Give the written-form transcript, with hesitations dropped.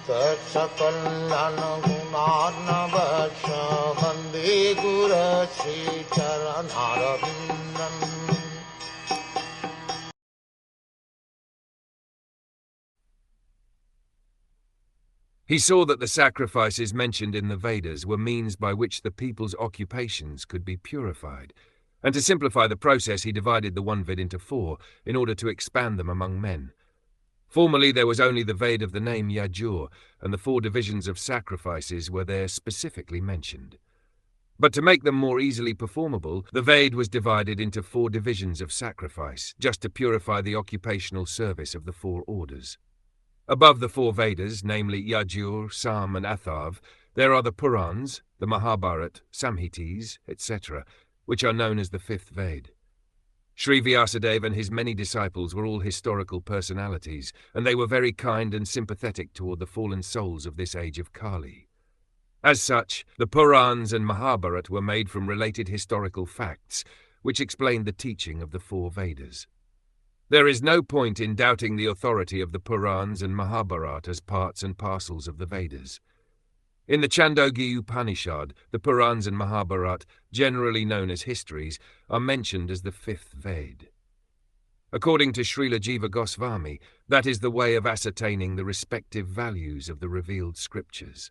Sakal Gunar Vande Guru Sri Charanaravindan. He saw that the sacrifices mentioned in the Vedas were means by which the people's occupations could be purified, and to simplify the process he divided the one Veda into 4 in order to expand them among men. Formerly there was only the Veda of the name Yajur, and the 4 divisions of sacrifices were there specifically mentioned. But to make them more easily performable, the Veda was divided into 4 divisions of sacrifice, just to purify the occupational service of the 4 orders. Above the 4 Vedas, namely Yajur, Sam and Atharv, there are the Purans, the Mahabharata, Samhitas, etc., which are known as the 5th Veda. Sri Vyasadeva and his many disciples were all historical personalities, and they were very kind and sympathetic toward the fallen souls of this age of Kali. As such, the Purans and Mahabharata were made from related historical facts, which explained the teaching of the 4 Vedas. There is no point in doubting the authority of the Purans and Mahabharata as parts and parcels of the Vedas. In the Chandogya Upanishad, the Purans and Mahabharata, generally known as histories, are mentioned as the 5th Veda. According to Srila Jiva Goswami, that is the way of ascertaining the respective values of the revealed scriptures.